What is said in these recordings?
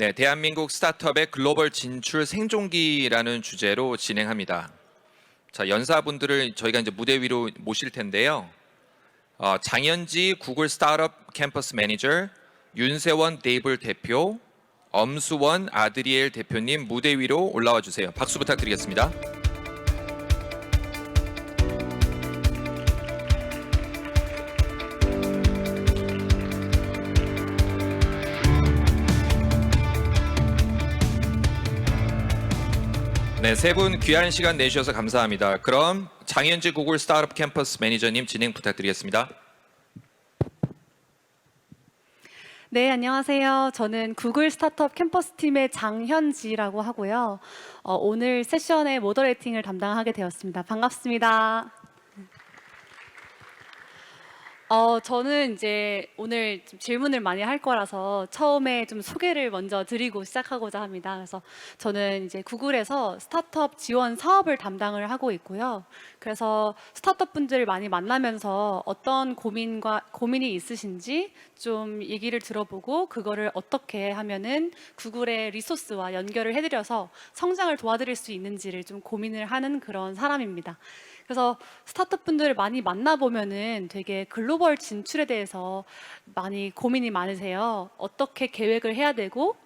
네, 대한민국 스타트업의 글로벌 진출 생존기라는 주제로 진행합니다. 자, 연사분들을 저희가 이제 무대 위로 모실 텐데요. 장현지 구글 스타트업 캠퍼스 매니저, 윤세원 네이블 대표, 엄수원 아드리엘 대표님 무대 위로 올라와 주세요. 박수 부탁드리겠습니다. 네, 세 분 귀한 시간 내주셔서 감사합니다. 그럼 장현지 구글 스타트업 캠퍼스 매니저님 진행 부탁드리겠습니다. 네, 안녕하세요. 저는 구글 스타트업 캠퍼스 팀의 장현지라고 하고요. 오늘 세션의 모더레이팅을 담당하게 되었습니다. 반갑습니다. 저는 이제 오늘 좀 질문을 많이 할 거라서 처음에 좀 소개를 먼저 드리고 시작하고자 합니다. 그래서 저는 이제 구글에서 스타트업 지원 사업을 담당을 하고 있고요. 그래서 스타트업 분들을 많이 만나면서 어떤 고민이 있으신지 좀 얘기를 들어보고 그거를 어떻게 하면은 구글의 리소스와 연결을 해드려서 성장을 도와드릴 수 있는지를 좀 고민을 하는 그런 사람입니다. 그래서 스타트업 분들을 많이 만나보면은 되게 글로벌 진출에 대해서 많이 고민이 많으세요. 어떻게 계획을 해야 되고,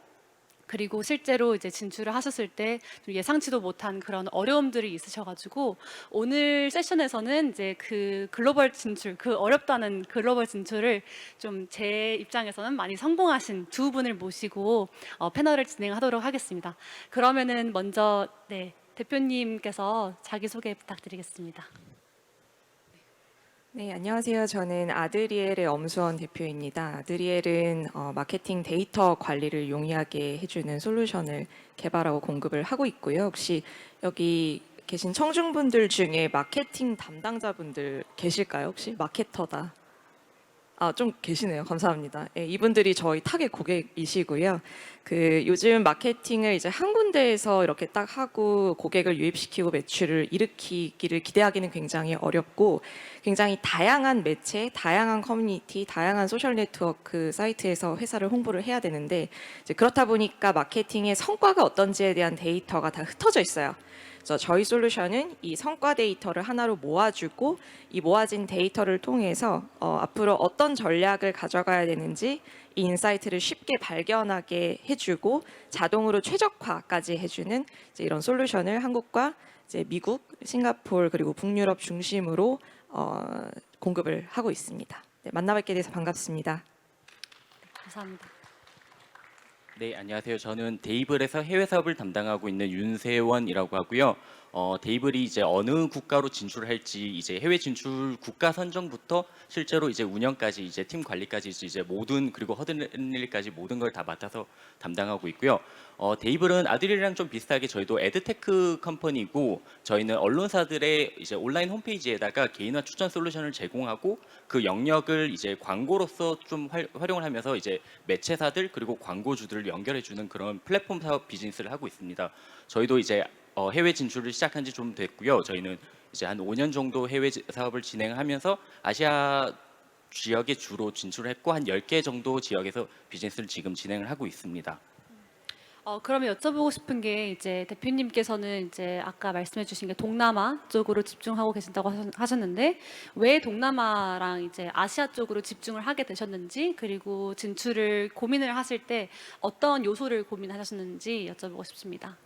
그리고 실제로 이제 진출을 하셨을 때 좀 예상치도 못한 그런 어려움들이 있으셔가지고 오늘 세션에서는 이제 그 글로벌 진출, 그 어렵다는 글로벌 진출을 좀 제 입장에서는 많이 성공하신 두 분을 모시고 패널을 진행하도록 하겠습니다. 그러면은 먼저 대표님께서 자기소개 부탁드리겠습니다. 네, 안녕하세요. 저는 아드리엘의 엄수원 대표입니다. 아드리엘은 마케팅 데이터 관리를 용이하게 해주는 솔루션을 개발하고 공급을 하고 있고요. 혹시 여기 계신 청중분들 중에 마케팅 담당자분들 계실까요? 혹시 마케터다. 좀 계시네요. 감사합니다. 예, 이분들이 저희 타겟 고객이시고요. 요즘 마케팅을 이제 한 군데에서 이렇게 딱 하고 고객을 유입시키고 매출을 일으키기를 기대하기는 굉장히 어렵고 굉장히 다양한 매체, 다양한 커뮤니티, 다양한 소셜 네트워크 사이트에서 회사를 홍보를 해야 되는데 이제 그렇다 보니까 마케팅의 성과가 어떤지에 대한 데이터가 다 흩어져 있어요. 그래서 저희 솔루션은 이 성과 데이터를 하나로 모아주고 이 모아진 데이터를 통해서 앞으로 어떤 전략을 가져가야 되는지 이 인사이트를 쉽게 발견하게 해주고 자동으로 최적화까지 해주는 이제 이런 솔루션을 한국과 이제 미국, 싱가포르 그리고 북유럽 중심으로 공급을 하고 있습니다. 네, 만나뵙게 돼서 반갑습니다. 감사합니다. 네, 안녕하세요. 저는 데이블에서 해외 사업을 담당하고 있는 윤세원이라고 하고요. 데이블이 이제 어느 국가로 진출할지 이제 해외 진출 국가 선정부터 실제로 이제 운영까지 이제 팀 관리까지 이제 모든 그리고 허드렛 일까지 모든 걸 다 맡아서 담당하고 있고요. 데이블은 아드릴이랑 좀 비슷하게 저희도 에드테크 컴퍼니고 저희는 언론사들의 이제 온라인 홈페이지에다가 개인화 추천 솔루션을 제공하고 그 영역을 이제 광고로서 좀 활용을 하면서 이제 매체사들 그리고 광고주들을 연결해주는 그런 플랫폼 사업 비즈니스를 하고 있습니다. 저희도 이제 해외 진출을 시작한 지 좀 됐고요. 저희는 이제 한 5년 정도 해외 사업을 진행하면서 아시아 지역에 주로 진출했고 한 10개 정도 지역에서 비즈니스를 지금 진행을 하고 있습니다. 그러면 여쭤보고 싶은 게 이제 대표님께서는 이제 아까 말씀해주신 게 동남아 쪽으로 집중하고 계신다고 하셨는데 왜 동남아랑 이제 아시아 쪽으로 집중을 하게 되셨는지 그리고 진출을 고민을 하실 때 어떤 요소를 고민하셨는지 여쭤보고 싶습니다.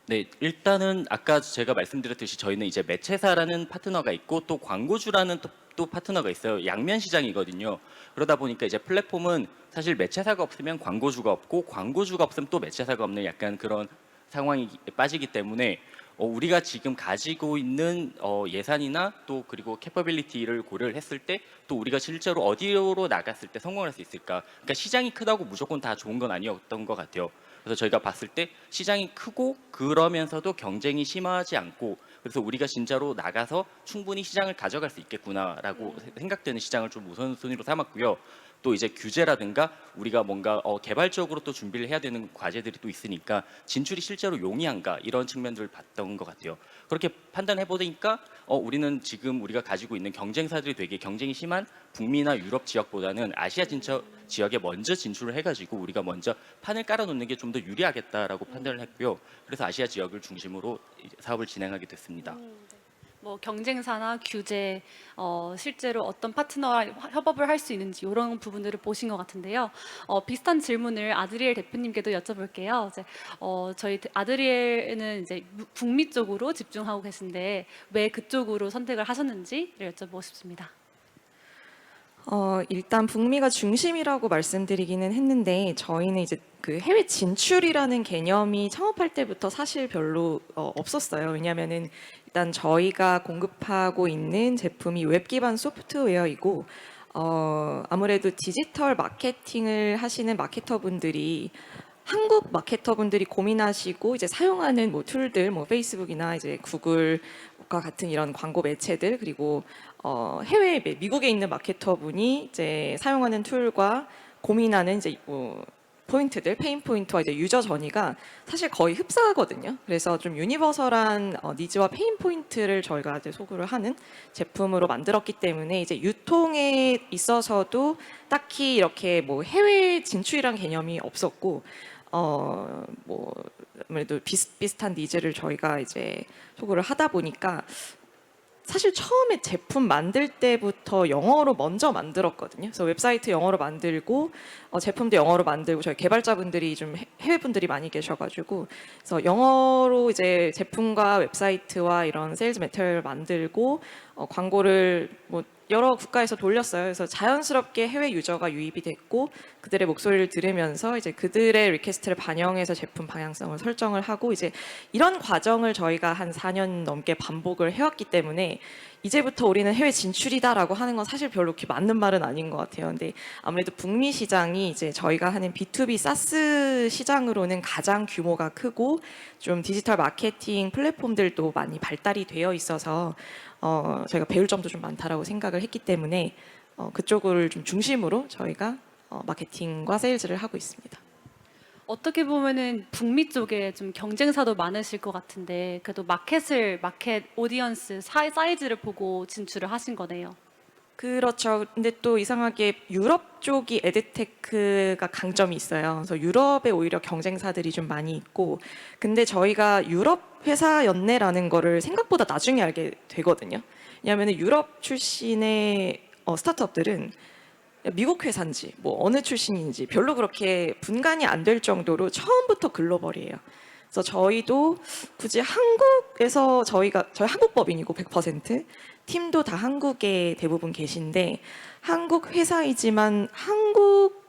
네, 일단은 아까 제가 말씀드렸듯이 저희는 이제 매체사라는 파트너가 있고 또 광고주라는 또 파트너가 있어요. 양면 시장이거든요. 그러다 보니까 이제 플랫폼은 사실 매체사가 없으면 광고주가 없고 광고주가 없으면 또 매체사가 없는 약간 그런 상황이 빠지기 때문에 우리가 지금 가지고 있는 예산이나 또 그리고 캐퍼빌리티를 고려를 했을 때 또 우리가 실제로 어디로 나갔을 때 성공할 수 있을까? 그러니까 시장이 크다고 무조건 다 좋은 건 아니었던 것 같아요. 그래서 저희가 봤을 때 시장이 크고 그러면서도 경쟁이 심하지 않고 그래서 우리가 진짜로 나가서 충분히 시장을 가져갈 수 있겠구나라고 생각되는 시장을 좀 우선순위로 삼았고요. 또 이제 규제라든가 우리가 뭔가 개발적으로 또 준비를 해야 되는 과제들이 또 있으니까 진출이 실제로 용이한가 이런 측면들을 봤던 것 같아요. 그렇게 판단해 보니까 우리는 지금 우리가 가지고 있는 경쟁사들이 되게 경쟁이 심한 북미나 유럽 지역보다는 아시아 지역에 먼저 진출을 해가지고 우리가 먼저 판을 깔아놓는 게 좀 더 유리하겠다라고 판단을 했고요. 그래서 아시아 지역을 중심으로 이제 사업을 진행하게 됐습니다. 뭐 경쟁사나 규제, 실제로 어떤 파트너와 협업을 할 수 있는지 이런 부분들을 보신 것 같은데요. 비슷한 질문을 아드리엘 대표님께도 여쭤볼게요. 이제, 저희 아드리엘은 이제 북미 쪽으로 집중하고 계신데 왜 그쪽으로 선택을 하셨는지를 여쭤보고 싶습니다. 일단 북미가 중심이라고 말씀드리기는 했는데 저희는 이제 그 해외 진출이라는 개념이 창업할 때부터 사실 별로 없었어요. 왜냐하면은 일단 저희가 공급하고 있는 제품이 웹 기반 소프트웨어이고 아무래도 디지털 마케팅을 하시는 마케터분들이 한국 마케터분들이 고민하시고 이제 사용하는 뭐 툴들, 뭐 페이스북이나 이제 구글과 같은 이런 광고 매체들 그리고 해외 미국에 있는 마케터분이 이제 사용하는 툴과 고민하는 이제 뭐 포인트들, 페인 포인트와 이제 유저 전이가 사실 거의 흡사하거든요. 그래서 좀 유니버설한 니즈와 페인 포인트를 저희가 이제 소구를 하는 제품으로 만들었기 때문에 이제 유통에 있어서도 딱히 이렇게 뭐 해외 진출이란 개념이 없었고 뭐 아무래도 비슷비슷한 니즈를 저희가 이제 소구를 하다 보니까 사실 처음에 제품 만들 때부터 영어로 먼저 만들었거든요. 그래서 웹사이트 영어로 만들고 제품도 영어로 만들고 저희 개발자분들이 좀 해외 분들이 많이 계셔가지고 그래서 영어로 이제 제품과 웹사이트와 이런 세일즈 매터리얼을 만들고 광고를 뭐 여러 국가에서 돌렸어요. 그래서 자연스럽게 해외 유저가 유입이 됐고 그들의 목소리를 들으면서 이제 그들의 리퀘스트를 반영해서 제품 방향성을 설정을 하고 이제 이런 과정을 저희가 한 4년 넘게 반복을 해왔기 때문에 이제부터 우리는 해외 진출이다라고 하는 건 사실 별로 그렇게 맞는 말은 아닌 것 같아요. 근데 아무래도 북미 시장이 이제 저희가 하는 B2B 사스 시장으로는 가장 규모가 크고 좀 디지털 마케팅 플랫폼들도 많이 발달이 되어 있어서 저희가 배울 점도 좀 많다라고 생각을 했기 때문에 그쪽을 좀 중심으로 저희가 마케팅과 세일즈를 하고 있습니다. 어떻게 보면은 북미 쪽에 좀 경쟁사도 많으실 것 같은데 그래도 마켓 오디언스 사이즈를 보고 진출을 하신 거네요. 그렇죠. 근데 또 이상하게 유럽 쪽이 에드테크가 강점이 있어요. 그래서 유럽에 오히려 경쟁사들이 좀 많이 있고, 근데 저희가 유럽 회사였네라는 거를 생각보다 나중에 알게 되거든요. 왜냐하면 유럽 출신의 스타트업들은 미국 회사인지 뭐 어느 출신인지 별로 그렇게 분간이 안 될 정도로 처음부터 글로벌이에요. 그래서 저희도 굳이 한국에서 저희 한국 법인이고 100% 팀도 다 한국에 대부분 계신데 한국 회사이지만 한국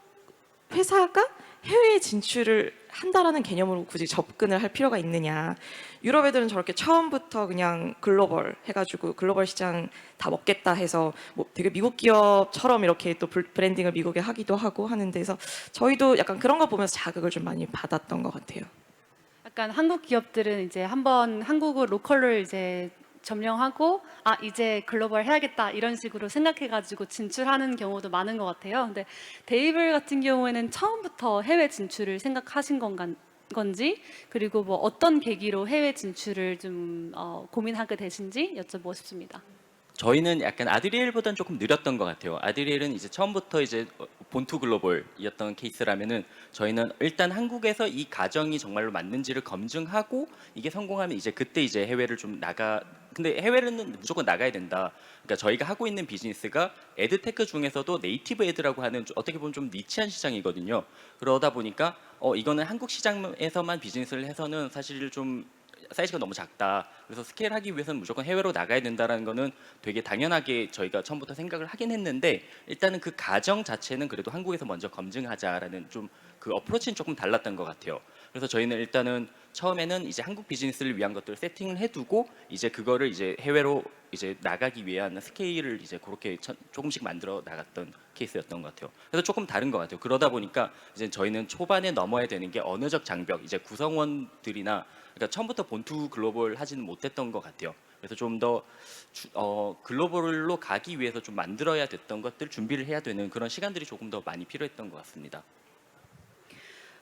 회사가 해외 진출을 한다라는 개념으로 굳이 접근을 할 필요가 있느냐. 유럽 애들은 저렇게 처음부터 그냥 글로벌 해가지고 글로벌 시장 다 먹겠다 해서 뭐 되게 미국 기업처럼 이렇게 또 브랜딩을 미국에 하기도 하고 하는 데서 저희도 약간 그런 거 보면서 자극을 좀 많이 받았던 것 같아요. 약간 한국 기업들은 이제 한번 한국을 로컬을 이제 점령하고 이제 글로벌 해야겠다 이런 식으로 생각해가지고 진출하는 경우도 많은 것 같아요. 근데 데이블 같은 경우에는 처음부터 해외 진출을 생각하신 건지 그리고 뭐 어떤 계기로 해외 진출을 좀 고민하게 되신지 여쭤보고 싶습니다. 저희는 약간 아드리엘보다는 조금 느렸던 것 같아요. 아드리엘은 이제 처음부터 이제 본투 글로벌이었던 케이스라면은 저희는 일단 한국에서 이 가정이 정말로 맞는지를 검증하고 이게 성공하면 이제 그때 이제 해외를 좀 근데 해외는 무조건 나가야 된다. 그러니까 저희가 하고 있는 비즈니스가 에드테크 중에서도 네이티브 에드라고 하는 어떻게 보면 좀 니치한 시장이거든요. 그러다 보니까 이거는 한국 시장에서만 비즈니스를 해서는 사실 좀 사이즈가 너무 작다. 그래서 스케일하기 위해서는 무조건 해외로 나가야 된다라는 거는 되게 당연하게 저희가 처음부터 생각을 하긴 했는데 일단은 그 가정 자체는 그래도 한국에서 먼저 검증하자라는 좀 그 어프로치는 조금 달랐던 것 같아요. 그래서 저희는 일단은 처음에는 이제 한국 비즈니스를 위한 것들을 세팅을 해두고 이제 그거를 이제 해외로 이제 나가기 위한 스케일을 이제 그렇게 조금씩 만들어 나갔던 케이스였던 것 같아요. 그래서 조금 다른 것 같아요. 그러다 보니까 이제 저희는 초반에 넘어야 되는 게 언어적 장벽, 이제 구성원들이나 그러니까 처음부터 본투 글로벌 하지는 못했던 것 같아요. 그래서 좀 더 글로벌로 가기 위해서 좀 만들어야 됐던 것들 준비를 해야 되는 그런 시간들이 조금 더 많이 필요했던 것 같습니다.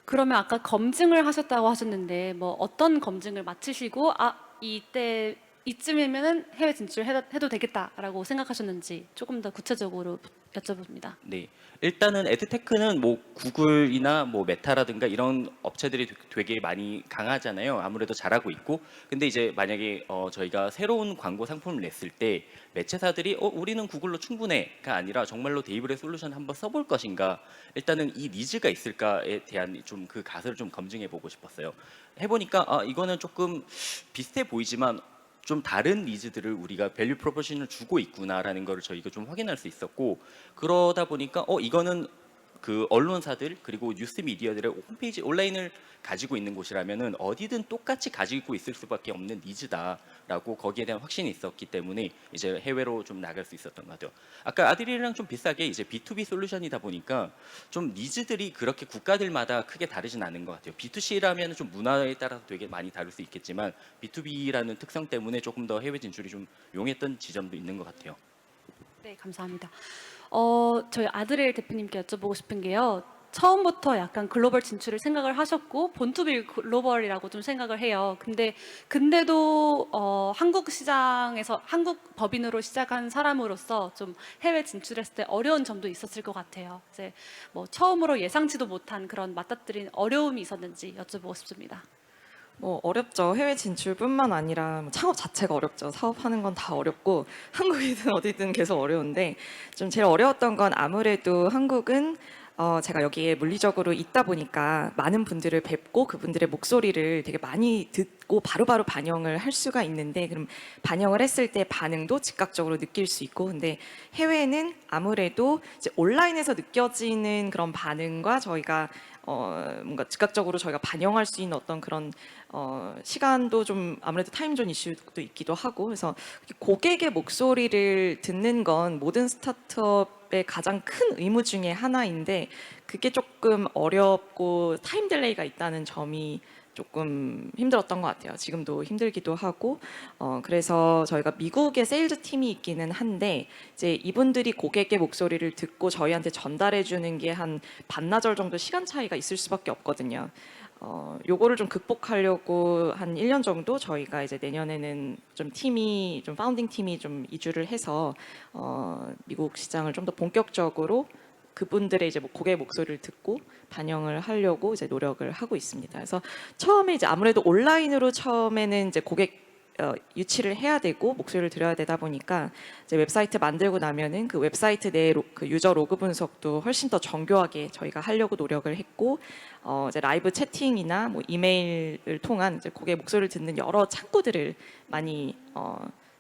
그러면 아까 검증을 하셨다고 하셨는데 뭐 어떤 검증을 마치시고 이때 이쯤이면은 해외 진출해도 되겠다라고 생각하셨는지 조금 더 구체적으로 여쭤봅니다. 네, 일단은 에드테크는 뭐 구글이나 뭐 메타라든가 이런 업체들이 되게 많이 강하잖아요. 아무래도 잘하고 있고. 근데 이제 만약에 저희가 새로운 광고 상품을 냈을 때 매체사들이 우리는 구글로 충분해가 아니라 정말로 데이블의 솔루션 한번 써볼 것인가. 일단은 이 니즈가 있을까에 대한 좀 그 가설을 좀 검증해 보고 싶었어요. 해보니까 이거는 조금 비슷해 보이지만 좀 다른 니즈들을 우리가 밸류 프로포션을 주고 있구나라는 거를 저희가 좀 확인할 수 있었고, 그러다 보니까 이거는 그 언론사들 그리고 뉴스 미디어들의 홈페이지 온라인을 가지고 있는 곳이라면은 어디든 똑같이 가지고 있을 수밖에 없는 니즈다라고 거기에 대한 확신이 있었기 때문에 이제 해외로 좀 나갈 수 있었던 것 같아요. 아까 아드리랑 좀 비슷하게 이제 B2B 솔루션이다 보니까 좀 니즈들이 그렇게 국가들마다 크게 다르진 않은 것 같아요. B2C라면 좀 문화에 따라서 되게 많이 다를 수 있겠지만 B2B라는 특성 때문에 조금 더 해외 진출이 좀 용했던 지점도 있는 것 같아요. 네, 감사합니다. 저희 아드레일 대표님께 여쭤보고 싶은 게요. 처음부터 약간 글로벌 진출을 생각을 하셨고 본투비 글로벌이라고 좀 생각을 해요. 근데도 한국 시장에서 한국 법인으로 시작한 사람으로서 좀 해외 진출했을 때 어려운 점도 있었을 것 같아요. 이제 뭐 처음으로 예상치도 못한 그런 맞닥뜨린 어려움이 있었는지 여쭤보고 싶습니다. 뭐 어렵죠. 해외 진출뿐만 아니라 뭐 창업 자체가 어렵죠. 사업하는 건 다 어렵고 한국이든 어디든 계속 어려운데 좀 제일 어려웠던 건 아무래도 한국은 제가 여기에 물리적으로 있다 보니까 많은 분들을 뵙고 그분들의 목소리를 되게 많이 듣고 바로바로 반영을 할 수가 있는데, 그럼 반영을 했을 때 반응도 즉각적으로 느낄 수 있고, 근데 해외는 아무래도 이제 온라인에서 느껴지는 그런 반응과 저희가 뭔가 즉각적으로 저희가 반영할 수 있는 어떤 그런 시간도 좀 아무래도 타임존 이슈도 있기도 하고, 그래서 고객의 목소리를 듣는 건 모든 스타트업의 가장 큰 의무 중에 하나인데 그게 조금 어렵고 타임 딜레이가 있다는 점이 조금 힘들었던 것 같아요. 지금도 힘들기도 하고, 그래서 저희가 미국에 세일즈 팀이 있기는 한데 이제 이분들이 고객의 목소리를 듣고 저희한테 전달해 주는 게 한 반나절 정도 시간 차이가 있을 수밖에 없거든요. 요거를 좀 극복하려고 한 1년 정도 저희가 이제 내년에는 좀 파운딩 팀이 좀 이주를 해서 미국 시장을 좀 더 본격적으로 그분들의 이제 고객 목소리를 듣고 반영을 하려고 이제 노력을 하고 있습니다. 그래서 처음에 이제 아무래도 온라인으로 처음에는 이제 고객 유치를 해야 되고 목소리를 들어야 되다 보니까 이제 웹사이트 만들고 나면은 그 웹사이트 내 그 유저 로그 분석도 훨씬 더 정교하게 저희가 하려고 노력을 했고, 이제 라이브 채팅이나 뭐 이메일을 통한 이제 고객 목소리를 듣는 여러 창구들을 많이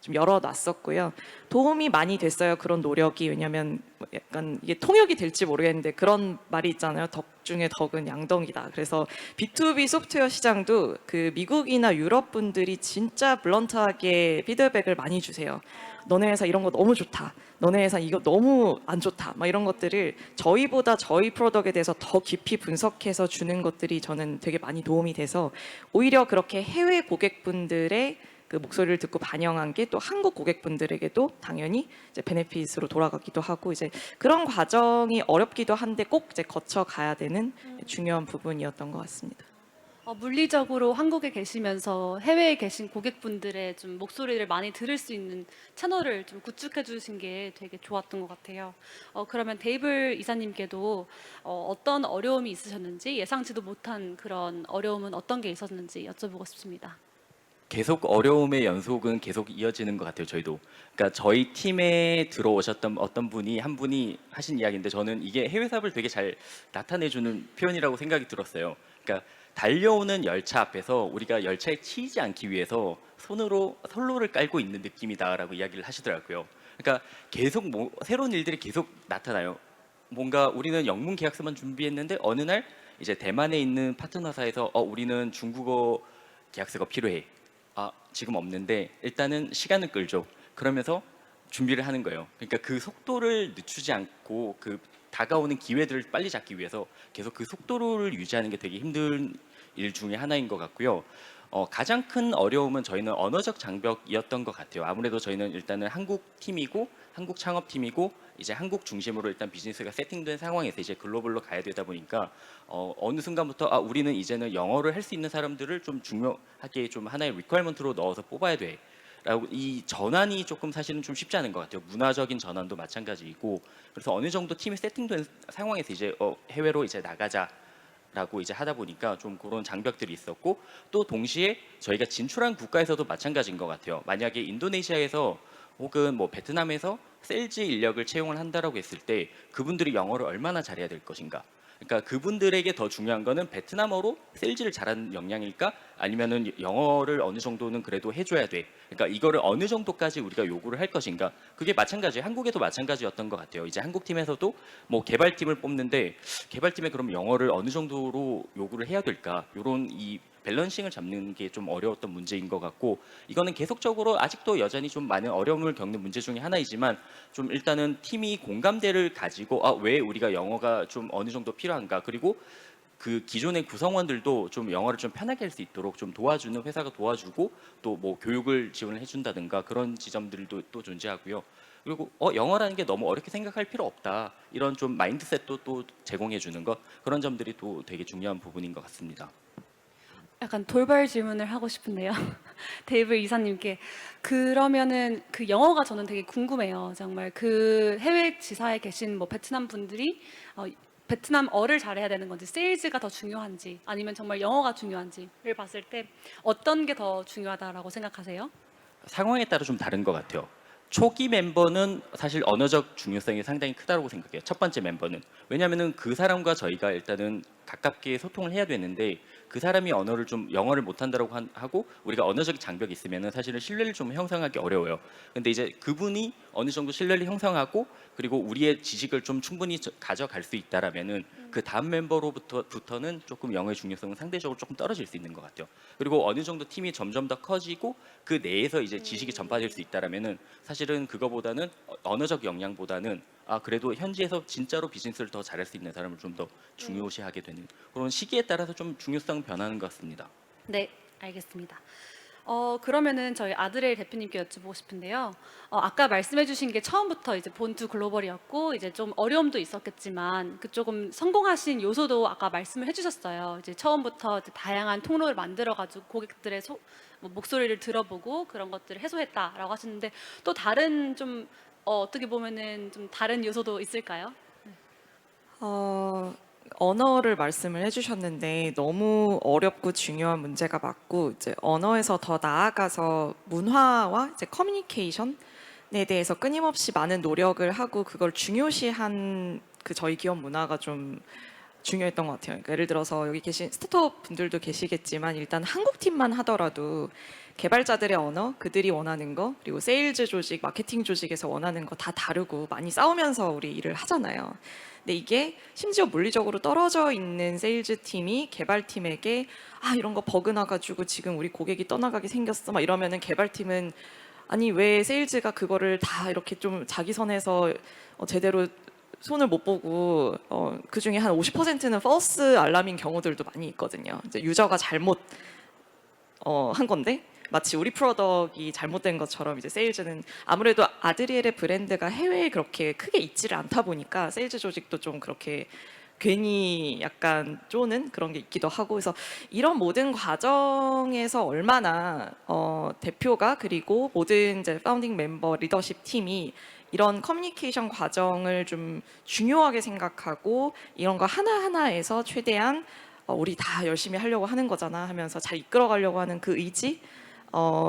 좀 열어놨었고요. 도움이 많이 됐어요. 그런 노력이. 왜냐하면 약간 이게 통역이 될지 모르겠는데 그런 말이 있잖아요. 덕 중에 덕은 양덕이다. 그래서 B2B 소프트웨어 시장도 그 미국이나 유럽 분들이 진짜 블런트하게 피드백을 많이 주세요. 너네 회사 이런 거 너무 좋다. 너네 회사 이거 너무 안 좋다. 막 이런 것들을 저희보다 저희 프로덕트에 대해서 더 깊이 분석해서 주는 것들이 저는 되게 많이 도움이 돼서 오히려 그렇게 해외 고객분들의 그 목소리를 듣고 반영한 게 또 한국 고객분들에게도 당연히 이제 베네핏으로 돌아가기도 하고, 이제 그런 과정이 어렵기도 한데 꼭 이제 거쳐 가야 되는 중요한 부분이었던 것 같습니다. 물리적으로 한국에 계시면서 해외에 계신 고객분들의 좀 목소리를 많이 들을 수 있는 채널을 좀 구축해 주신 게 되게 좋았던 것 같아요. 그러면 데이블 이사님께도 어떤 어려움이 있으셨는지, 예상치도 못한 그런 어려움은 어떤 게 있었는지 여쭤보고 싶습니다. 계속 어려움의 연속은 계속 이어지는 것 같아요. 저희도. 그러니까 저희 팀에 들어오셨던 어떤 분이 한 분이 하신 이야기인데 저는 이게 해외 사업을 되게 잘 나타내주는 표현이라고 생각이 들었어요. 그러니까 달려오는 열차 앞에서 우리가 열차에 치이지 않기 위해서 손으로 선로를 깔고 있는 느낌이다라고 이야기를 하시더라고요. 그러니까 계속 새로운 일들이 계속 나타나요. 뭔가 우리는 영문 계약서만 준비했는데 어느 날 이제 대만에 있는 파트너사에서 우리는 중국어 계약서가 필요해. 지금 없는데 일단은 시간을 끌죠. 그러면서 준비를 하는 거예요. 그러니까 그 속도를 늦추지 않고 그 다가오는 기회들을 빨리 잡기 위해서 계속 그 속도를 유지하는 게 되게 힘든 일 중에 하나인 것 같고요. 가장 큰 어려움은 저희는 언어적 장벽이었던 것 같아요. 아무래도 저희는 일단은 한국 팀이고 한국 창업팀이고 이제 한국 중심으로 일단 비즈니스가 세팅된 상황에서 이제 글로벌로 가야 되다 보니까 어느 순간부터 우리는 이제는 영어를 할 수 있는 사람들을 좀 중요하게 좀 하나의 리퀘어먼트로 넣어서 뽑아야 돼. 라고 이 전환이 조금 사실은 좀 쉽지 않은 것 같아요. 문화적인 전환도 마찬가지이고 그래서 어느 정도 팀이 세팅된 상황에서 이제 해외로 이제 나가자라고 이제 하다 보니까 좀 그런 장벽들이 있었고 또 동시에 저희가 진출한 국가에서도 마찬가지인 것 같아요. 만약에 인도네시아에서 혹은 뭐 베트남에서 세일즈 인력을 채용을 한다라고 했을 때 그분들이 영어를 얼마나 잘해야 될 것인가? 그러니까 그분들에게 더 중요한 거는 베트남어로 세일즈를 잘하는 역량일까? 아니면은 영어를 어느 정도는 그래도 해줘야 돼. 그러니까 이거를 어느 정도까지 우리가 요구를 할 것인가? 그게 마찬가지, 한국에도 마찬가지였던 것 같아요. 이제 한국 팀에서도 뭐 개발팀을 뽑는데 개발팀에 그럼 영어를 어느 정도로 요구를 해야 될까? 이런 이 밸런싱을 잡는 게 좀 어려웠던 문제인 것 같고 이거는 계속적으로 아직도 여전히 좀 많은 어려움을 겪는 문제 중에 하나이지만 좀 일단은 팀이 공감대를 가지고 왜 우리가 영어가 좀 어느 정도 필요한가 그리고 그 기존의 구성원들도 좀 영어를 좀 편하게 할 수 있도록 좀 도와주는 회사가 도와주고 또 뭐 교육을 지원을 해준다든가 그런 지점들도 또 존재하고요. 그리고 영어라는 게 너무 어렵게 생각할 필요 없다 이런 좀 마인드셋도 또 제공해 주는 것 그런 점들이 또 되게 중요한 부분인 것 같습니다. 약간 돌발 질문을 하고 싶은데요. 데이브 이사님께 그러면은 그 영어가 저는 되게 궁금해요. 정말 그 해외 지사에 계신 뭐 베트남 분들이 베트남어를 잘해야 되는 건지 세일즈가 더 중요한지 아니면 정말 영어가 중요한지를 봤을 때 어떤 게 더 중요하다라고 생각하세요? 상황에 따라 좀 다른 것 같아요. 초기 멤버는 사실 언어적 중요성이 상당히 크다고 생각해요. 첫 번째 멤버는 왜냐하면은 그 사람과 저희가 일단은 가깝게 소통을 해야 되는데 그 사람이 언어를 좀 영어를 못한다라고 하고 우리가 언어적 장벽이 있으면은 사실은 신뢰를 좀 형성하기 어려워요. 근데 이제 그분이 어느 정도 신뢰를 형성하고 그리고 우리의 지식을 좀 충분히 가져갈 수 있다라면은 그 다음 멤버로부터는 조금 영어의 중요성은 상대적으로 조금 떨어질 수 있는 것 같아요. 그리고 어느 정도 팀이 점점 더 커지고 그 내에서 이제 지식이 전파될 수 있다라면은 사실은 그거보다는 언어적 역량보다는 그래도 현지에서 진짜로 비즈니스를 더 잘할 수 있는 사람을 좀 더 중요시하게 되는 그런 시기에 따라서 좀 중요성 변하는 것 같습니다. 네, 알겠습니다. 그러면은 저희 아드레일 대표님께 여쭤보고 싶은데요. 아까 말씀해주신 게 처음부터 이제 본투 글로벌이었고 이제 좀 어려움도 있었겠지만 그 조금 성공하신 요소도 아까 말씀을 해주셨어요. 이제 처음부터 이제 다양한 통로를 만들어가지고 고객들의 뭐 목소리를 들어보고 그런 것들을 해소했다라고 하셨는데 또 다른 좀 어떻게 보면은 좀 다른 요소도 있을까요? 언어를 말씀을 해주셨는데 너무 어렵고 중요한 문제가 맞고 이제 언어에서 더 나아가서 문화와 이제 커뮤니케이션에 대해서 끊임없이 많은 노력을 하고 그걸 중요시한 그 저희 기업 문화가 좀 중요했던 것 같아요. 그러니까 예를 들어서 여기 계신 스타트업 분들도 계시겠지만 일단 한국 팀만 하더라도 개발자들의 언어, 그들이 원하는 거, 그리고 세일즈 조직, 마케팅 조직에서 원하는 거 다 다르고 많이 싸우면서 우리 일을 하잖아요. 근데 이게 심지어 물리적으로 떨어져 있는 세일즈 팀이 개발팀에게 이런 거 버그 나가지고 지금 우리 고객이 떠나가게 생겼어 막 이러면은 개발팀은 아니 왜 세일즈가 그거를 다 이렇게 좀 자기 선에서 제대로 손을 못 보고 그 중에 한 50%는 false 알람인 경우들도 많이 있거든요. 이제 유저가 잘못 한 건데 마치 우리 프로덕이 잘못된 것처럼 이제 세일즈는 아무래도 아드리엘의 브랜드가 해외에 그렇게 크게 있지를 않다 보니까 세일즈 조직도 좀 그렇게 괜히 약간 쪼는 그런 게 있기도 하고 그래서 이런 모든 과정에서 얼마나 대표가 그리고 모든 이제 파운딩 멤버 리더십 팀이 이런 커뮤니케이션 과정을 좀 중요하게 생각하고 이런 거 하나하나에서 최대한 우리 다 열심히 하려고 하는 거잖아 하면서 잘 이끌어가려고 하는 그 의지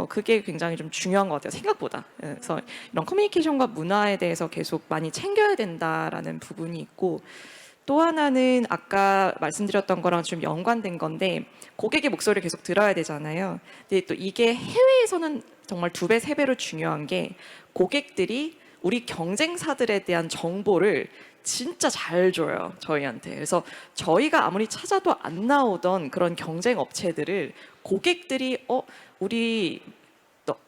그게 굉장히 좀 중요한 것 같아요 생각보다. 그래서 이런 커뮤니케이션과 문화에 대해서 계속 많이 챙겨야 된다라는 부분이 있고 또 하나는 아까 말씀드렸던 거랑 좀 연관된 건데 고객의 목소리를 계속 들어야 되잖아요. 근데 또 이게 해외에서는 정말 2배, 3배로 중요한 게 고객들이 우리 경쟁사들에 대한 정보를 진짜 잘 줘요 저희한테. 그래서 저희가 아무리 찾아도 안 나오던 그런 경쟁 업체들을 고객들이 우리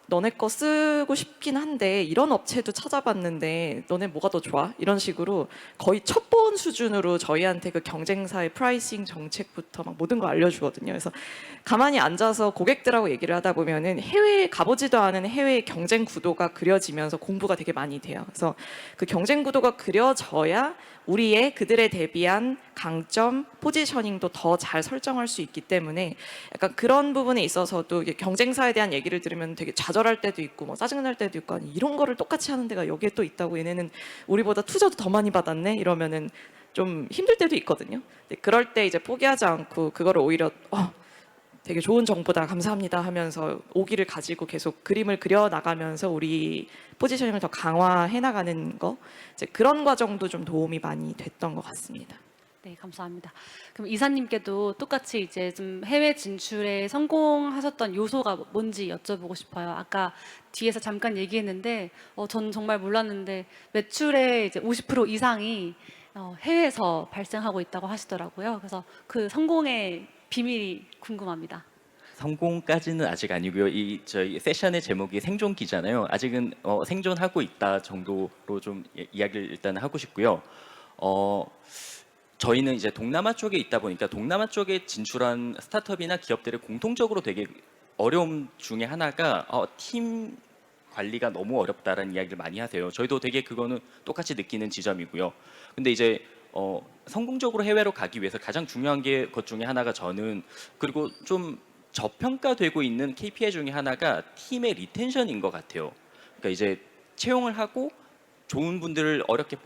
너네 거 쓰고 싶긴 한데 이런 업체도 찾아봤는데 너네 뭐가 더 좋아? 이런 식으로 거의 첩보원 수준으로 저희한테 그 경쟁사의 프라이싱 정책부터 막 모든 걸 알려주거든요. 그래서 가만히 앉아서 고객들하고 얘기를 하다 보면은 해외에 가보지도 않은 해외의 경쟁 구도가 그려지면서 공부가 되게 많이 돼요. 그래서 그 경쟁 구도가 그려져야 우리의 그들에 대비한 강점, 포지셔닝도 더 잘 설정할 수 있기 때문에 약간 그런 부분에 있어서도 이게 경쟁사에 대한 얘기를 들으면 되게 좌절할 때도 있고 뭐 짜증날 때도 있고 아니 이런 거를 똑같이 하는 데가 여기에 또 있다고 얘네는 우리보다 투자도 더 많이 받았네 이러면은 좀 힘들 때도 있거든요. 근데 그럴 때 이제 포기하지 않고 그거를 오히려 되게 좋은 정보다 감사합니다 하면서 오기를 가지고 계속 그림을 그려 나가면서 우리 포지셔닝을 더 강화해 나가는 거 이제 그런 과정도 좀 도움이 많이 됐던 것 같습니다. 네, 감사합니다. 그럼 이사님께도 똑같이 이제 좀 해외 진출에 성공하셨던 요소가 뭔지 여쭤보고 싶어요. 아까 뒤에서 잠깐 얘기했는데, 전 정말 몰랐는데 매출의 이제 50% 이상이 해외에서 발생하고 있다고 하시더라고요. 그래서 그 성공의 비밀이 궁금합니다. 성공까지는 아직 아니고요. 이 저희 세션의 제목이 생존기잖아요. 아직은 생존하고 있다 정도로 좀 이야기를 일단 하고 싶고요. 저희는 이제 동남아 쪽에 있다 보니까 동남아 쪽에 진출한 스타트업이나 기업들의 공통적으로 되게 어려움 중에 하나가 팀 관리가 너무 어렵다라는 이야기를 많이 하세요. 저희도 되게 그거는 똑같이 느끼는 지점이고요. 근데 이제 성공적으로 해외로 가기 위해서 가장 중요한 게 것 중에 하나가 저는 그리고 좀 저평가되고 있는 KPI 중에 하나가 팀의 리텐션인 것 같아요. 그러니까 이제 채용을 하고 좋은 분들을 어렵게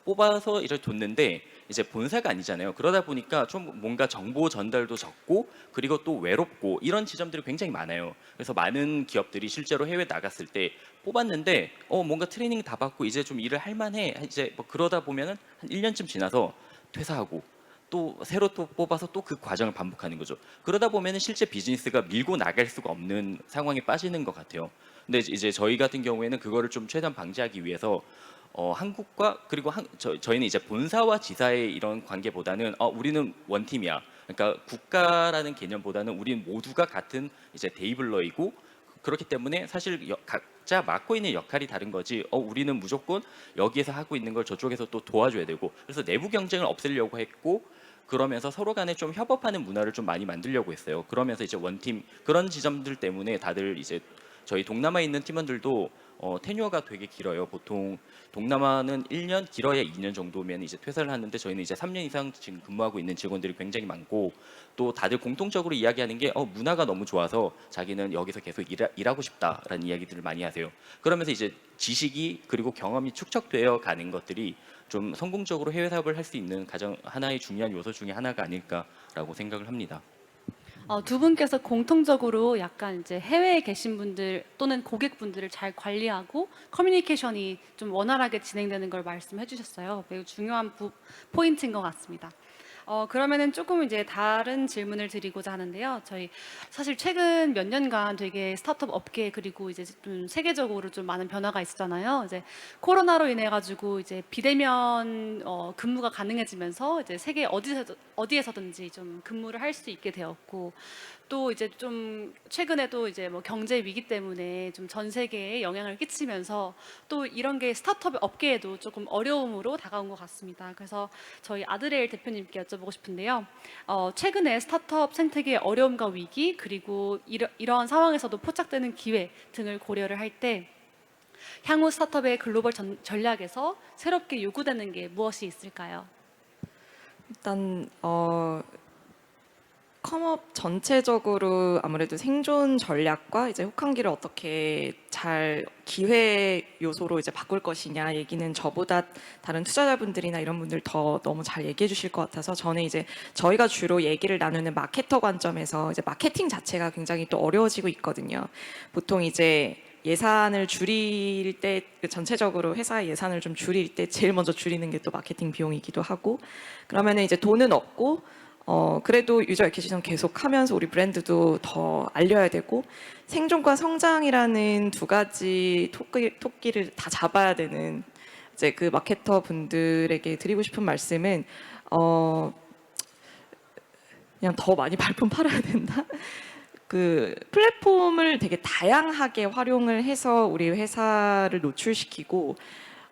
뽑아서 이제 뒀는데 이제 본사가 아니잖아요. 그러다 보니까 좀 뭔가 정보 전달도 적고 그리고 또 외롭고 이런 지점들이 굉장히 많아요. 그래서 많은 기업들이 실제로 해외 나갔을 때 뽑았는데 뭔가 트레이닝 다 받고 이제 좀 일을 할 만해. 이제 뭐 그러다 보면은 한 1년쯤 지나서 퇴사하고 또 새로 또 뽑아서 또 그 과정을 반복하는 거죠. 그러다 보면은 실제 비즈니스가 밀고 나갈 수가 없는 상황에 빠지는 것 같아요. 근데 이제 저희 같은 경우에는 그거를 좀 최대한 방지하기 위해서 한국과 그리고 저희는 이제 본사와 지사의 이런 관계보다는 우리는 원팀이야. 그러니까 국가라는 개념보다는 우리는 모두가 같은 이제 데이블러이고 그렇기 때문에 사실 각자 맡고 있는 역할이 다른 거지. 우리는 무조건 여기에서 하고 있는 걸 저쪽에서 또 도와줘야 되고. 그래서 내부 경쟁을 없애려고 했고 그러면서 서로 간에 좀 협업하는 문화를 좀 많이 만들려고 했어요. 그러면서 이제 원팀 그런 지점들 때문에 다들 이제 저희 동남아에 있는 팀원들도 테뉴어가 되게 길어요. 보통 동남아는 1년 길어야 2년 정도면 이제 퇴사를 하는데 저희는 이제 3년 이상 지금 근무하고 있는 직원들이 굉장히 많고 또 다들 공통적으로 이야기하는 게 문화가 너무 좋아서 자기는 여기서 계속 일하고 싶다라는 이야기들을 많이 하세요. 그러면서 이제 지식이 그리고 경험이 축적되어 가는 것들이 좀 성공적으로 해외 사업을 할 수 있는 가장 하나의 중요한 요소 중에 하나가 아닐까라고 생각을 합니다. 두 분께서 공통적으로 약간 이제 해외에 계신 분들 또는 고객분들을 잘 관리하고 커뮤니케이션이 좀 원활하게 진행되는 걸 말씀해 주셨어요. 매우 중요한 포인트인 것 같습니다. 그러면은 조금 이제 다른 질문을 드리고자 하는데요. 저희 사실 최근 몇 년간 되게 스타트업 업계 그리고 이제 좀 세계적으로 좀 많은 변화가 있었잖아요. 이제 코로나로 인해 가지고 이제 비대면 근무가 가능해지면서 이제 세계 어디에서든지 좀 근무를 할 수 있게 되었고 또 이제 좀 최근에도 이제 뭐 경제 위기 때문에 좀 전 세계에 영향을 끼치면서 또 이런 게 스타트업 업계에도 조금 어려움으로 다가온 것 같습니다. 그래서 저희 아드레일 대표님께 여쭤보고 싶은데요. 최근에 스타트업 생태계의 어려움과 위기 그리고 이러한 상황에서도 포착되는 기회 등을 고려를 할 때 향후 스타트업의 글로벌 전략에서 새롭게 요구되는 게 무엇이 있을까요? 일단 컴업 전체적으로 아무래도 생존 전략과 이제 혹한기를 어떻게 잘 기회 요소로 이제 바꿀 것이냐 얘기는 저보다 다른 투자자분들이나 이런 분들 더 너무 잘 얘기해 주실 것 같아서 저는 이제 저희가 주로 얘기를 나누는 마케터 관점에서 이제 마케팅 자체가 굉장히 또 어려워지고 있거든요. 보통 이제 예산을 줄일 때 전체적으로 회사의 예산을 좀 줄일 때 제일 먼저 줄이는 게 또 마케팅 비용이기도 하고 그러면은 이제 돈은 없고 그래도 유저 애퀴지션 계속 하면서 우리 브랜드도 더 알려야 되고 생존과 성장이라는 두 가지 토끼를 다 잡아야 되는 이제 그 마케터 분들에게 드리고 싶은 말씀은 그냥 더 많이 발품 팔아야 된다. 그 플랫폼을 되게 다양하게 활용을 해서 우리 회사를 노출시키고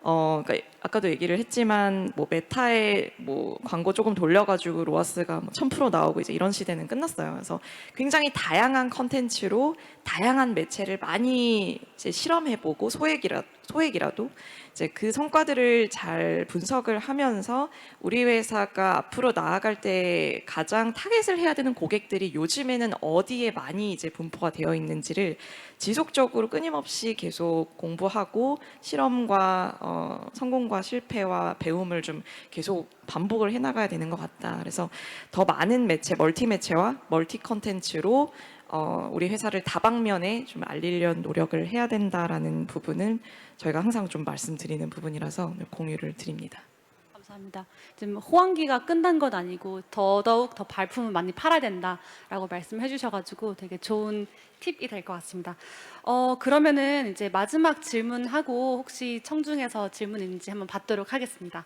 그러니까 아까도 얘기를 했지만 뭐 메타에 뭐 광고 조금 돌려가지고 로아스가 뭐 1000% 나오고 이제 이런 시대는 끝났어요. 그래서 굉장히 다양한 컨텐츠로 다양한 매체를 많이 이제 실험해보고 소액이라도 이제 그 성과들을 잘 분석을 하면서 우리 회사가 앞으로 나아갈 때 가장 타겟을 해야 되는 고객들이 요즘에는 어디에 많이 이제 분포가 되어 있는지를 지속적으로 끊임없이 계속 공부하고 실험과 성공과 실패와 배움을 좀 계속 반복을 해나가야 되는 것 같다. 그래서 더 많은 매체, 멀티 매체와 멀티 컨텐츠로 우리 회사를 다방면에 좀 알리려는 노력을 해야 된다라는 부분은 저희가 항상 좀 말씀드리는 부분이라서 공유를 드립니다. 감사합니다. 지금 호황기가 끝난 건 아니고 더더욱 더 발품을 많이 팔아야 된다라고 말씀해 주셔가지고 되게 좋은 팁이 될 것 같습니다. 그러면은 이제 마지막 질문하고 혹시 청중에서 질문 있는지 한번 받도록 하겠습니다.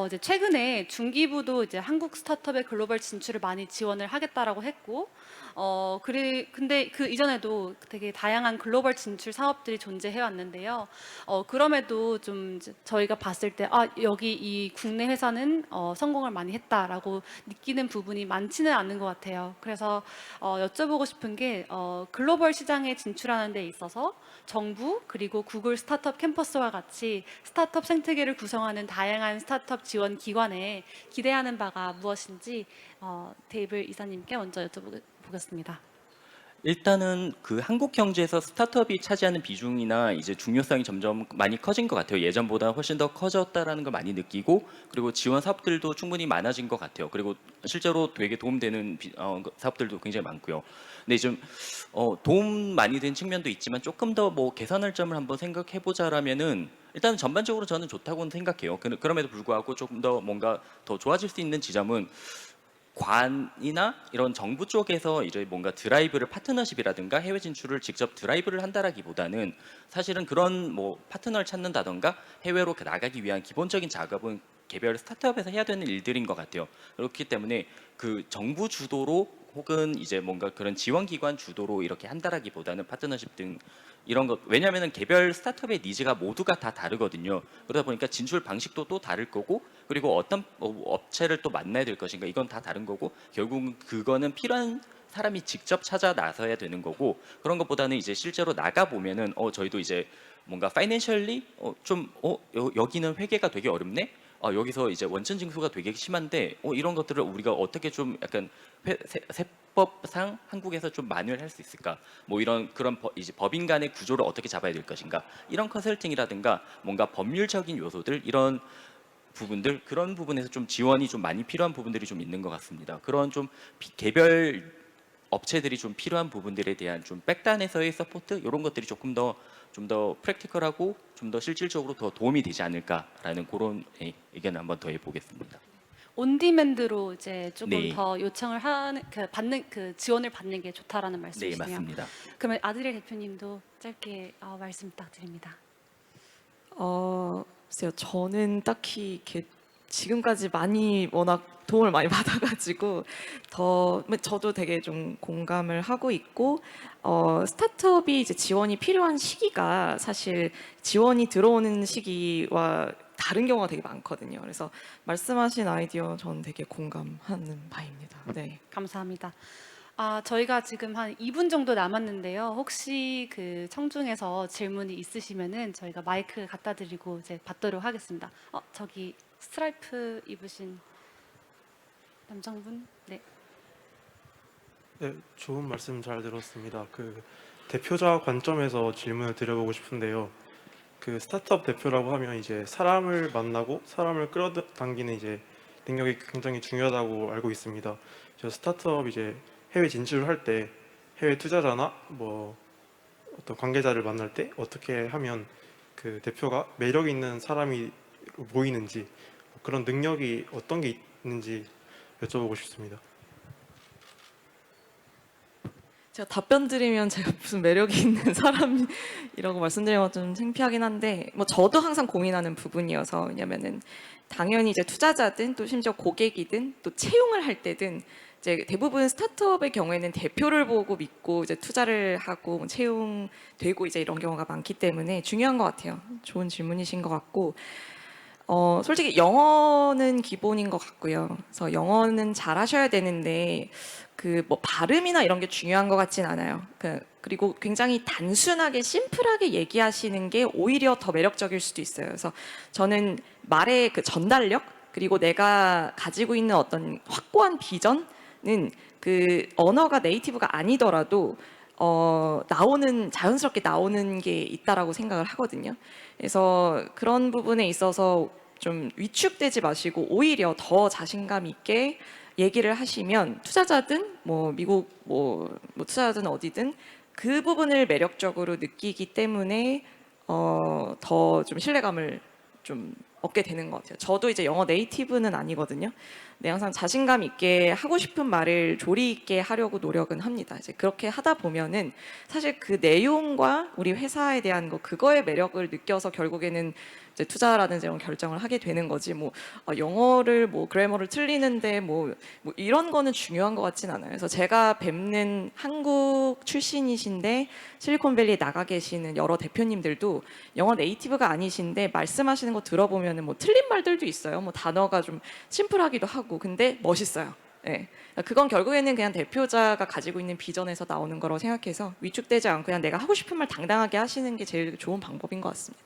이제 최근에 중기부도 이제 한국 스타트업의 글로벌 진출을 많이 지원을 하겠다라고 했고, 근데 그 이전에도 되게 다양한 글로벌 진출 사업들이 존재해 왔는데요. 그럼에도 좀 이제 저희가 봤을 때, 여기 이 국내 회사는 성공을 많이 했다라고 느끼는 부분이 많지는 않은 것 같아요. 그래서 여쭤보고 싶은 게, 글로벌 시장에 진출하는 데 있어서 정부 그리고 구글 스타트업 캠퍼스와 같이 스타트업 생태계를 구성하는 다양한 스타트업 지원 기관에 기대하는 바가 무엇인지 데이블 이사님께 먼저 여쭤보겠습니다. 일단은 그 한국 경제에서 스타트업이 차지하는 비중이나 이제 중요성이 점점 많이 커진 것 같아요. 예전보다 훨씬 더 커졌다라는 걸 많이 느끼고, 그리고 지원 사업들도 충분히 많아진 것 같아요. 그리고 실제로 되게 도움되는 사업들도 굉장히 많고요. 근데 좀 도움 많이 된 측면도 있지만 조금 더 뭐 개선할 점을 한번 생각해 보자라면은 일단 전반적으로 저는 좋다고는 생각해요. 그럼에도 불구하고 조금 더 뭔가 더 좋아질 수 있는 지점은 관이나 이런 정부 쪽에서 이제 뭔가 드라이브를 파트너십이라든가 해외 진출을 직접 드라이브를 한다라기보다는 사실은 그런 뭐 파트너를 찾는다던가 해외로 나가기 위한 기본적인 작업은 개별 스타트업에서 해야 되는 일들인 것 같아요. 그렇기 때문에 그 정부 주도로 혹은 이제 뭔가 그런 지원기관 주도로 이렇게 한다라기보다는 파트너십 등 이런 것, 왜냐하면 개별 스타트업의 니즈가 모두가 다 다르거든요. 그러다 보니까 진출 방식도 또 다를 거고, 그리고 어떤 업체를 또 만나야 될 것인가, 이건 다 다른 거고, 결국은 그거는 필요한 사람이 직접 찾아 나서야 되는 거고, 그런 것보다는 이제 실제로 나가 보면은 저희도 이제 뭔가 파이낸셜리 여기는 회계가 되게 어렵네. 여기서 이제 원천 징수가 되게 심한데 이런 것들을 우리가 어떻게 좀 약간 세법상 한국에서 좀 만회할 수 있을까? 뭐 이런 그런 이제 법인 간의 구조를 어떻게 잡아야 될 것인가? 이런 컨설팅이라든가 뭔가 법률적인 요소들, 이런 부분들, 그런 부분에서 좀 지원이 좀 많이 필요한 부분들이 좀 있는 것 같습니다. 그런 좀 개별 업체들이 좀 필요한 부분들에 대한 좀 백단에서의 서포트, 이런 것들이 조금 더 좀 더 프랙티컬하고 좀 더 실질적으로 더 도움이 되지 않을까라는 그런 의견을 한번 더 해보겠습니다. 온디맨드로 이제 조금 네. 더 요청을 하는 받는 지원을 받는 게 좋다라는 네, 말씀이시네요. 맞습니다. 그러면 아드릴 대표님도 짧게 말씀 부탁드립니다. 글쎄요. 저는 딱히 이렇게 지금까지 많이 워낙 도움을 많이 받아가지고 저도 되게 좀 공감을 하고 있고, 스타트업이 이제 지원이 필요한 시기가 사실 지원이 들어오는 시기와 다른 경우가 되게 많거든요. 그래서 말씀하신 아이디어 저는 되게 공감하는 바입니다. 네. 감사합니다. 저희가 지금 한 2분 정도 남았는데요. 혹시 그 청중에서 질문이 있으시면은 저희가 마이크 갖다 드리고 이제 받도록 하겠습니다. 저기 스트라이프 입으신 남성분? 네. 네, 좋은 말씀 잘 들었습니다. 그 대표자 관점에서 질문을 드려보고 싶은데요. 그 스타트업 대표라고 하면 이제 사람을 만나고 사람을 끌어당기는 이제 능력이 굉장히 중요하다고 알고 있습니다. 저 스타트업 이제 해외 진출을 할 때 해외 투자자나 뭐 어떤 관계자를 만날 때 어떻게 하면 그 대표가 매력 있는 사람이 보이는지, 그런 능력이 어떤 게 있는지 여쭤보고 싶습니다. 제가 답변 드리면 제가 무슨 매력이 있는 사람이라고 말씀드리는 건 좀 창피하긴 한데, 뭐 저도 항상 고민하는 부분이어서, 왜냐면은 당연히 이제 투자자든 또 심지어 고객이든 또 채용을 할 때든 이제 대부분 스타트업의 경우에는 대표를 보고 믿고 이제 투자를 하고 뭐 채용되고 이제 이런 경우가 많기 때문에 중요한 것 같아요. 좋은 질문이신 것 같고 솔직히 영어는 기본인 것 같고요. 그래서 영어는 잘하셔야 되는데 그 뭐 발음이나 이런 게 중요한 것 같진 않아요. 그리고 굉장히 단순하게 심플하게 얘기하시는 게 오히려 더 매력적일 수도 있어요. 그래서 저는 말의 그 전달력 그리고 내가 가지고 있는 어떤 확고한 비전은 그 언어가 네이티브가 아니더라도 자연스럽게 나오는 게 있다라고 생각을 하거든요. 그래서 그런 부분에 있어서 좀 위축되지 마시고 오히려 더 자신감 있게 얘기를 하시면 투자자든 뭐 미국 뭐 투자자든 어디든 그 부분을 매력적으로 느끼기 때문에 더 좀 신뢰감을 좀 얻게 되는 것 같아요. 저도 이제 영어 네이티브는 아니거든요. 근데 항상 자신감 있게 하고 싶은 말을 조리 있게 하려고 노력은 합니다. 이제 그렇게 하다 보면은 사실 그 내용과 우리 회사에 대한 그거의 매력을 느껴서 결국에는 이제 투자라는 이런 결정을 하게 되는 거지. 뭐 영어를 뭐 그래머를 틀리는데 뭐 이런 거는 중요한 것 같진 않아요. 그래서 제가 뵙는 한국 출신이신데 실리콘밸리에 나가 계시는 여러 대표님들도 영어 네이티브가 아니신데 말씀하시는 거 들어보면은 뭐 틀린 말들도 있어요. 뭐 단어가 좀 심플하기도 하고 근데 멋있어요. 예. 그건 결국에는 그냥 대표자가 가지고 있는 비전에서 나오는 거라고 생각해서 위축되지 않고 그냥 내가 하고 싶은 말 당당하게 하시는 게 제일 좋은 방법인 것 같습니다.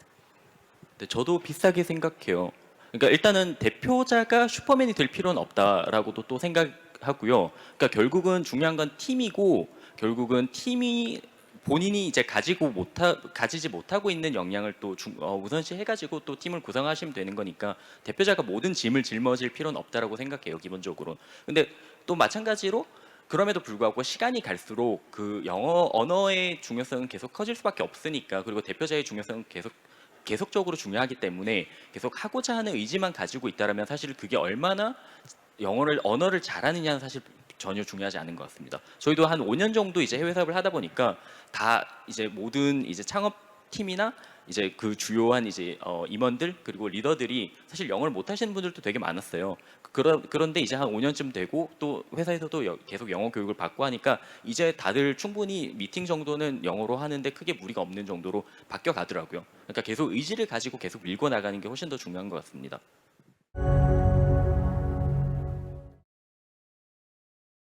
네, 저도 비슷하게 생각해요. 그러니까 일단은 대표자가 슈퍼맨이 될 필요는 없다라고도 또 생각하고요. 그러니까 결국은 중요한 건 팀이고 결국은 팀이 본인이 이제 가지지 못하고 있는 역량을 또 우선시 해가지고 또 팀을 구성하시면 되는 거니까 대표자가 모든 짐을 짊어질 필요는 없다라고 생각해요, 기본적으로. 근데 또 마찬가지로 그럼에도 불구하고 시간이 갈수록 그 영어 언어의 중요성은 계속 커질 수밖에 없으니까 그리고 대표자의 중요성은 계속적으로 중요하기 때문에 계속 하고자 하는 의지만 가지고 있다라면 사실 그게 얼마나 언어를 잘하느냐는 사실 전혀 중요하지 않은 것 같습니다. 저희도 한 5년 정도 이제 해외 사업을 하다 보니까 다 이제 모든 이제 창업 팀이나 이제 그 주요한 이제 임원들 그리고 리더들이 사실 영어를 못 하시는 분들도 되게 많았어요. 그런데 이제 한 5년쯤 되고 또 회사에서도 계속 영어 교육을 받고 하니까 이제 다들 충분히 미팅 정도는 영어로 하는데 크게 무리가 없는 정도로 바뀌어 가더라고요. 그러니까 계속 의지를 가지고 계속 밀고 나가는 게 훨씬 더 중요한 것 같습니다.